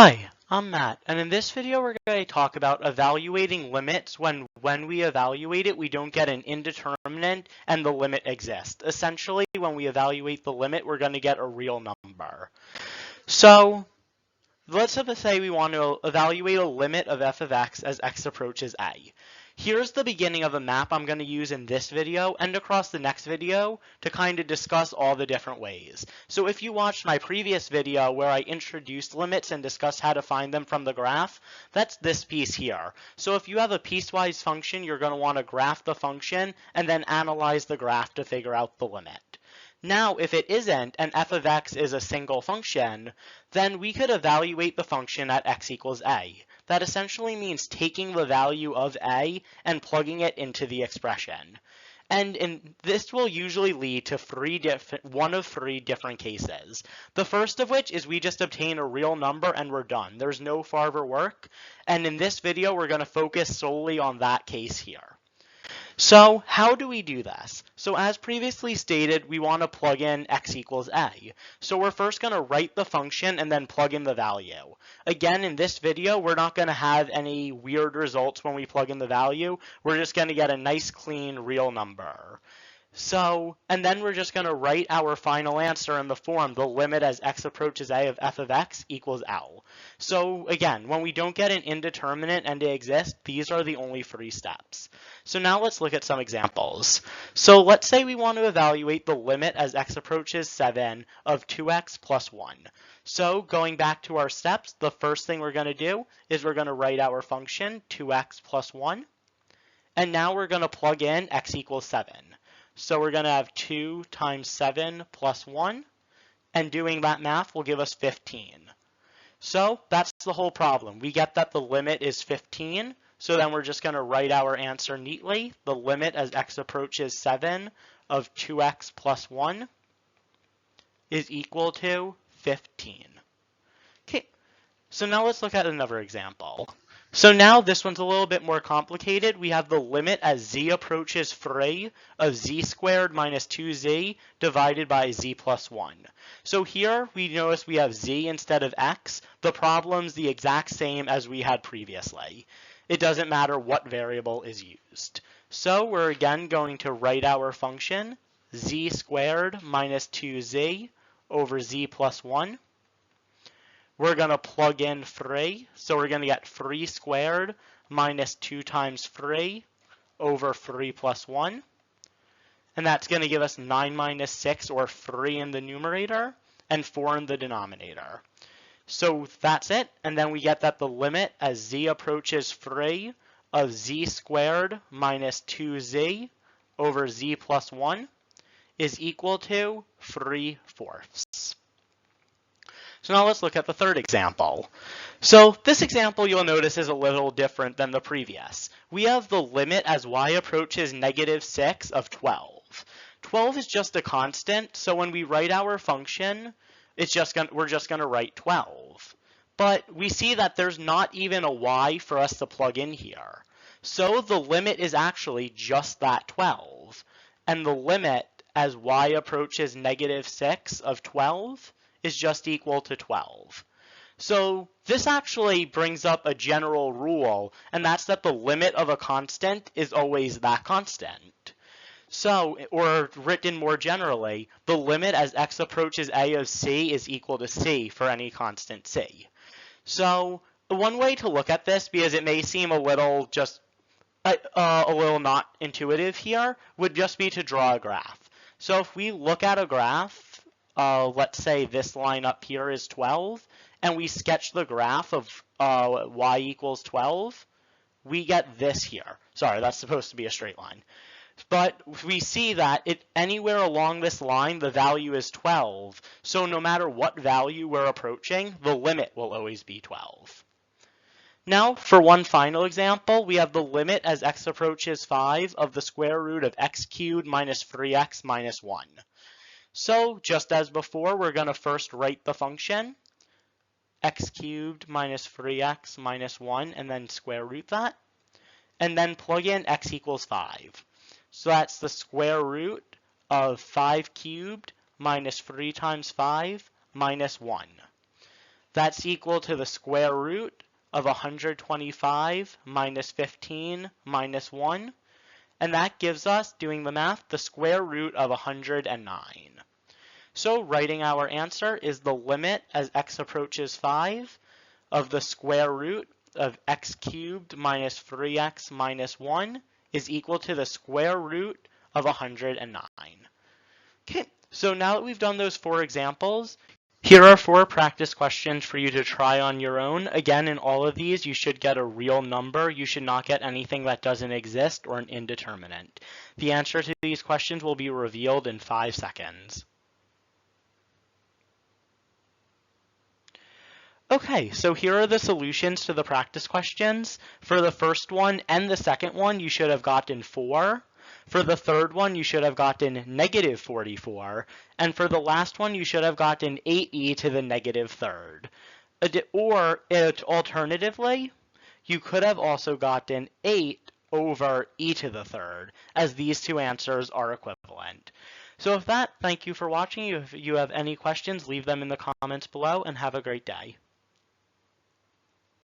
Hi, I'm Matt, and in this video we're going to talk about evaluating limits when we evaluate it, we don't get an indeterminate and the limit exists. Essentially, when we evaluate the limit, we're going to get a real number. So let's say we want to evaluate a limit of f of x as x approaches a. Here's the beginning of a map I'm going to use in this video and across the next video to kind of discuss all the different ways. So if you watched my previous video where I introduced limits and discussed how to find them from the graph, that's this piece here. So if you have a piecewise function, you're going to want to graph the function and then analyze the graph to figure out the limit. Now, if it isn't, and f of x is a single function, then we could evaluate the function at x equals a. That essentially means taking the value of a and plugging it into the expression. And this will usually lead to one of three different cases. The first of which is we just obtain a real number and we're done. There's no further work. And in this video, we're going to focus solely on that case here. So how do we do this? So as previously stated, we want to plug in x equals a. So we're first going to write the function and then plug in the value. Again, in this video, we're not going to have any weird results when we plug in the value. We're just going to get a nice, clean, real number. So, and then we're just going to write our final answer in the form, the limit as x approaches a of f of x equals L. So again, when we don't get an indeterminate and it exists, these are the only three steps. So now let's look at some examples. So let's say we want to evaluate the limit as x approaches 7 of 2x plus 1. So going back to our steps, the first thing we're going to do is we're going to write our function 2x plus 1. And now we're going to plug in x equals 7. So we're going to have 2 times 7 plus 1, and doing that math will give us 15. So that's the whole problem. We get that the limit is 15, so then we're just going to write our answer neatly. The limit as x approaches 7 of 2x plus 1 is equal to 15. Okay, so now let's look at another example. So now this one's a little bit more complicated. We have the limit as z approaches 3 of z squared minus 2z divided by z plus 1. So here we notice we have z instead of x. The problem's the exact same as we had previously. It doesn't matter what variable is used. So we're again going to write our function z squared minus 2z over z plus 1. We're going to plug in 3, so we're going to get 3 squared minus 2 times 3 over 3 plus 1. And that's going to give us 9 minus 6, or 3 in the numerator, and 4 in the denominator. So that's it, and then we get that the limit as z approaches 3 of z squared minus 2z over z plus 1 is equal to 3/4. So now let's look at the third example. So this example you'll notice is a little different than the previous. We have the limit as y approaches negative 6 of 12. 12 is just a constant, so when we write our function, we're just going to write 12. But we see that there's not even a y for us to plug in here. So the limit is actually just that 12. And the limit as y approaches negative 6 of 12 is just equal to 12. So this actually brings up a general rule, and that's that the limit of a constant is always that constant. So, or written more generally, the limit as x approaches a of c is equal to c for any constant c. So one way to look at this, because it may seem a little not intuitive here, would just be to draw a graph. So if we look at a graph, let's say this line up here is 12, and we sketch the graph of y equals 12, we get this here. Sorry, that's supposed to be a straight line. But we see that anywhere along this line, the value is 12. So no matter what value we're approaching, the limit will always be 12. Now, for one final example, we have the limit as x approaches 5 of the square root of x cubed minus 3x minus 1. So just as before, we're going to first write the function x cubed minus 3x minus 1, and then square root that, and then plug in x equals 5. So that's the square root of 5 cubed minus 3 times 5 minus 1. That's equal to the square root of 125 minus 15 minus 1. And that gives us, doing the math, the square root of 109. So writing our answer is the limit as x approaches 5 of the square root of x cubed minus 3x minus 1 is equal to the square root of 109. Okay, so now that we've done those 4 examples, here are 4 practice questions for you to try on your own. Again, in all of these, you should get a real number. You should not get anything that doesn't exist or an indeterminate. The answer to these questions will be revealed in 5 seconds. Okay, so here are the solutions to the practice questions. For the first one and the second one, you should have gotten 4. For the third one, you should have gotten negative 44. And for the last one, you should have gotten 8e to the negative third. Or alternatively, you could have also gotten 8 over e to the third, as these two answers are equivalent. So with that, thank you for watching. If you have any questions, leave them in the comments below, and have a great day.